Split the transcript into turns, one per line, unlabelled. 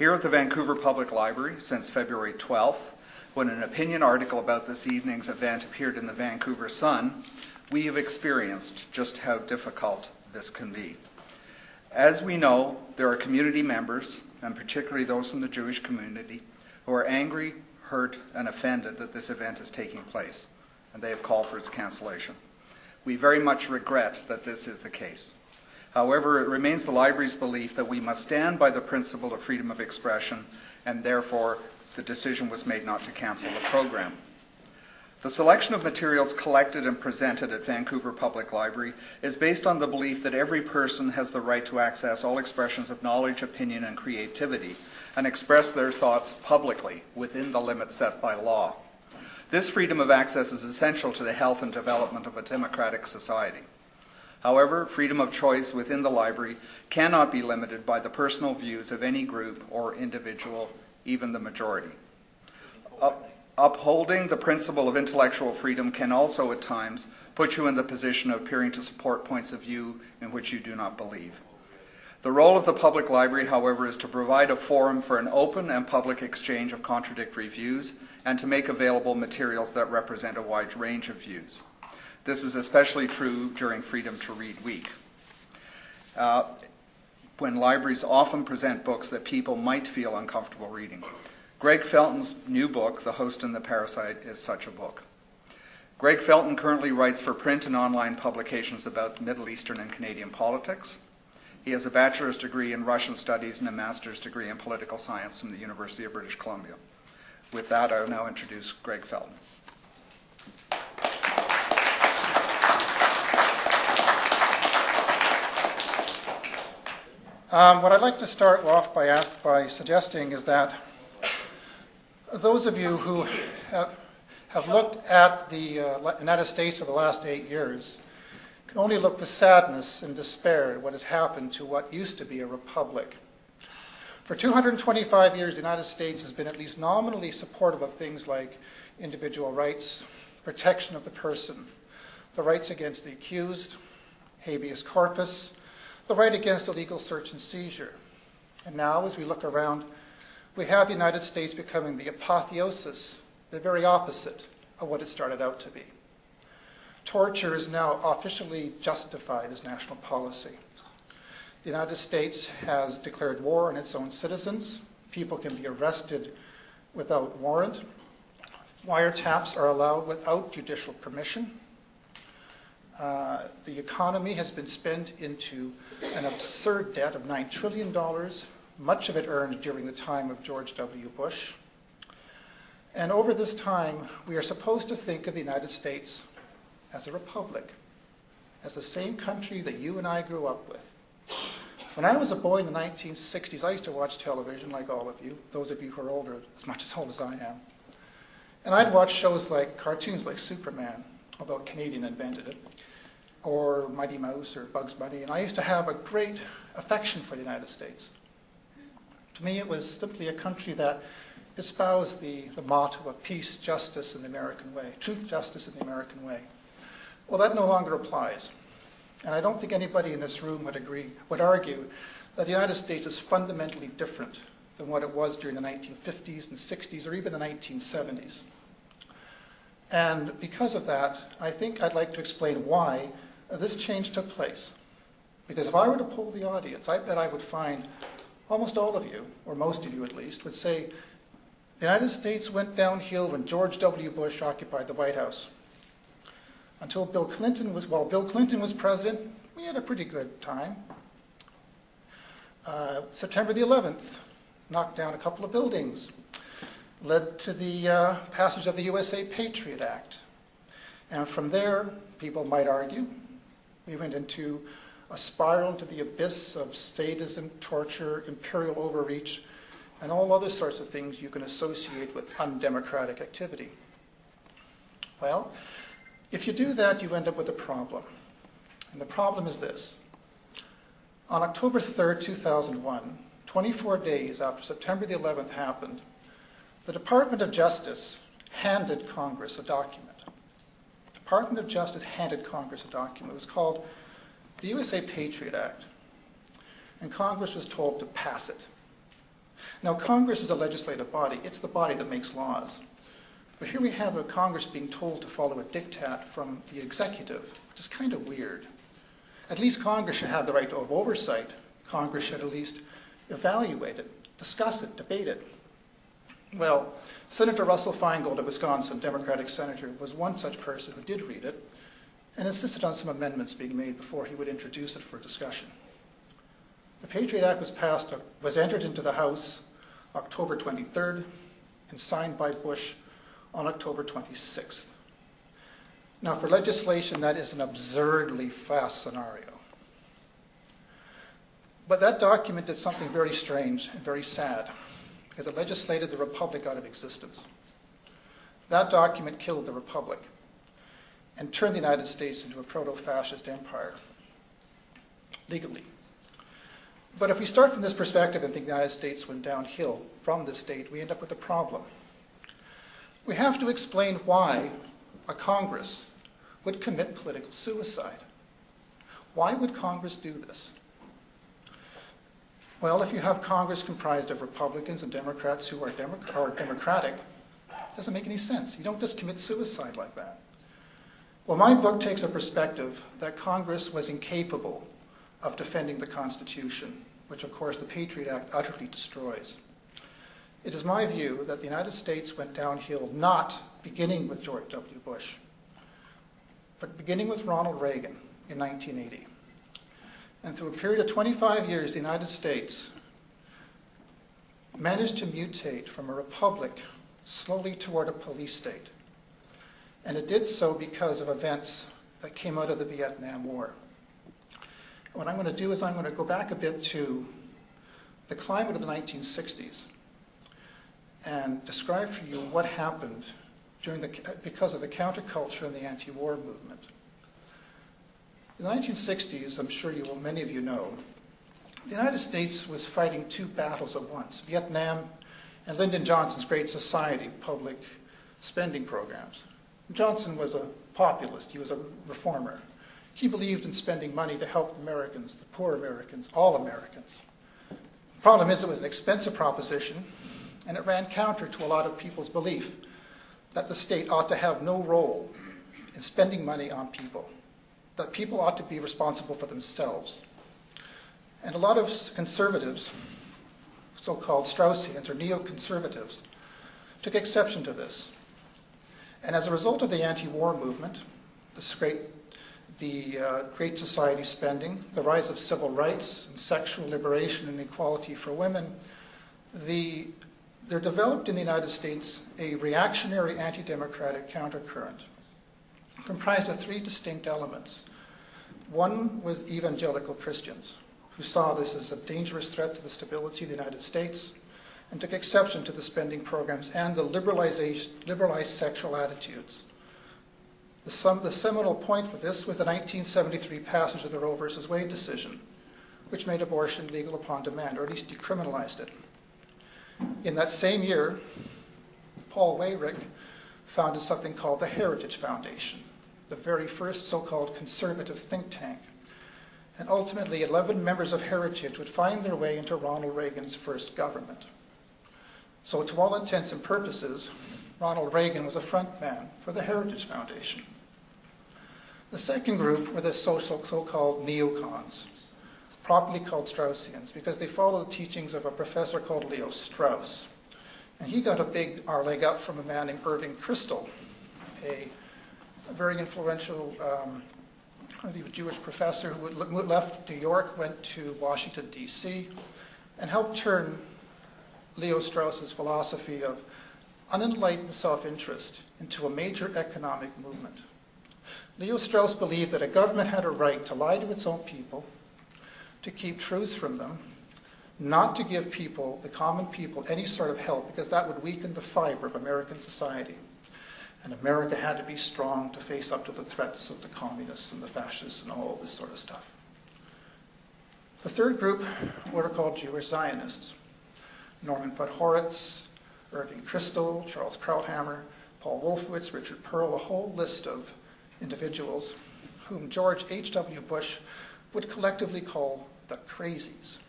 Here at the Vancouver Public Library since February 12th, when an opinion article about this evening's event appeared in the Vancouver Sun, we have experienced just how difficult this can be. As we know, there are community members, and particularly those from the Jewish community, who are angry, hurt, and offended that this event is taking place, and they have called for its cancellation. We very much regret that this is the case. However, it remains the library's belief that we must stand by the principle of freedom of expression, and therefore the decision was made not to cancel the program. The selection of materials collected and presented at Vancouver Public Library is based on the belief that every person has the right to access all expressions of knowledge, opinion, and creativity, and express their thoughts publicly within the limits set by law. This freedom of access is essential to the health and development of a democratic society. However, freedom of choice within the library cannot be limited by the personal views of any group or individual, even the majority. Upholding the principle of intellectual freedom can also at times put you in the position of appearing to support points of view in which you do not believe. The role of the public library, however, is to provide a forum for an open and public exchange of contradictory views and to make available materials that represent a wide range of views. This is especially true during Freedom to Read Week, when libraries often present books that people might feel uncomfortable reading. Greg Felton's new book, The Host and The Parasite, is such a book. Greg Felton currently writes for print and online publications about Middle Eastern and Canadian politics. He has a bachelor's degree in Russian studies and a master's degree in political science from the University of British Columbia. With that, I will now introduce Greg Felton.
What I'd like to start off by suggesting is that those of you who have looked at the United States over the last 8 years can only look with sadness and despair at what has happened to what used to be a republic. For 225 years, the United States has been at least nominally supportive of things like individual rights, protection of the person, the rights against the accused, habeas corpus, the right against illegal search and seizure. And now, as we look around, we have the United States becoming the apotheosis, the very opposite of what it started out to be. Torture is now officially justified as national policy. The United States has declared war on its own citizens. People can be arrested without warrant. Wiretaps are allowed without judicial permission. The economy has been spent into an absurd debt of $9 trillion, much of it earned during the time of George W. Bush. And over this time, we are supposed to think of the United States as a republic, as the same country that you and I grew up with. When I was a boy in the 1960s, I used to watch television like all of you, those of you who are older, as much as old as I am. And I'd watch shows like cartoons like Superman, although a Canadian invented it, or Mighty Mouse or Bugs Bunny, and I used to have a great affection for the United States. To me, it was simply a country that espoused the motto of peace, justice, and the American way, truth, justice, and the American way. Well, that no longer applies. And I don't think anybody in this room would argue that the United States is fundamentally different than what it was during the 1950s and 60s or even the 1970s. And because of that, I think I'd like to explain why this change took place. Because if I were to poll the audience, I bet I would find almost all of you, or most of you at least, would say the United States went downhill when George W. Bush occupied the White House. While Bill Clinton was president, we had a pretty good time. September the 11th knocked down a couple of buildings, led to the passage of the USA Patriot Act. And from there, people might argue, we went into a spiral into the abyss of statism, torture, imperial overreach, and all other sorts of things you can associate with undemocratic activity. Well, if you do that, you end up with a problem. And the problem is this. On October 3rd, 2001, 24 days after September the 11th happened, the Department of Justice handed Congress a document. The Department of Justice handed Congress a document. It was called the USA Patriot Act. And Congress was told to pass it. Now, Congress is a legislative body. It's the body that makes laws. But here we have a Congress being told to follow a diktat from the executive, which is kind of weird. At least Congress should have the right of oversight. Congress should at least evaluate it, discuss it, debate it. Well, Senator Russell Feingold of Wisconsin, Democratic senator, was one such person who did read it and insisted on some amendments being made before he would introduce it for discussion. The Patriot Act was entered into the House October 23rd and signed by Bush on October 26th. Now, for legislation, that is an absurdly fast scenario. But that document did something very strange and very sad, because it legislated the Republic out of existence. That document killed the Republic and turned the United States into a proto-fascist empire, legally. But if we start from this perspective and think the United States went downhill from this date, we end up with a problem. We have to explain why a Congress would commit political suicide. Why would Congress do this? Well, if you have Congress comprised of Republicans and Democrats who are democratic, it doesn't make any sense. You don't just commit suicide like that. Well, my book takes a perspective that Congress was incapable of defending the Constitution, which of course the Patriot Act utterly destroys. It is my view that the United States went downhill not beginning with George W. Bush, but beginning with Ronald Reagan in 1980. And through a period of 25 years, the United States managed to mutate from a republic slowly toward a police state. And it did so because of events that came out of the Vietnam War. What I'm going to do is I'm going to go back a bit to the climate of the 1960s and describe for you what happened because of the counterculture and the anti-war movement. In the 1960s, I'm sure many of you know, the United States was fighting two battles at once, Vietnam and Lyndon Johnson's Great Society public spending programs. Johnson was a populist, he was a reformer. He believed in spending money to help Americans, the poor Americans, all Americans. The problem is it was an expensive proposition, and it ran counter to a lot of people's belief that the state ought to have no role in spending money on people, that people ought to be responsible for themselves. And a lot of conservatives, so-called Straussians or neoconservatives, took exception to this. And as a result of the anti-war movement, the Great Society spending, the rise of civil rights and sexual liberation and equality for women, there developed in the United States a reactionary anti-democratic countercurrent comprised of three distinct elements. One was evangelical Christians, who saw this as a dangerous threat to the stability of the United States and took exception to the spending programs and the liberalized sexual attitudes. The seminal point for this was the 1973 passage of the Roe v. Wade decision, which made abortion legal upon demand, or at least decriminalized it. In that same year, Paul Weyrich founded something called the Heritage Foundation, the very first so-called conservative think tank. And ultimately, 11 members of Heritage would find their way into Ronald Reagan's first government. So to all intents and purposes, Ronald Reagan was a front man for the Heritage Foundation. The second group were the so-called neocons, properly called Straussians, because they followed the teachings of a professor called Leo Strauss. And he got a big leg up from a man named Irving Kristol, a very influential a Jewish professor who left New York, went to Washington, D.C., and helped turn Leo Strauss's philosophy of unenlightened self-interest into a major economic movement. Leo Strauss believed that a government had a right to lie to its own people, to keep truths from them, not to give people, the common people, any sort of help, because that would weaken the fiber of American society. And America had to be strong to face up to the threats of the communists and the fascists and all this sort of stuff. The third group were called Jewish Zionists. Norman Podhoretz, Irving Kristol, Charles Krauthammer, Paul Wolfowitz, Richard Pearl, a whole list of individuals whom George H.W. Bush would collectively call the crazies.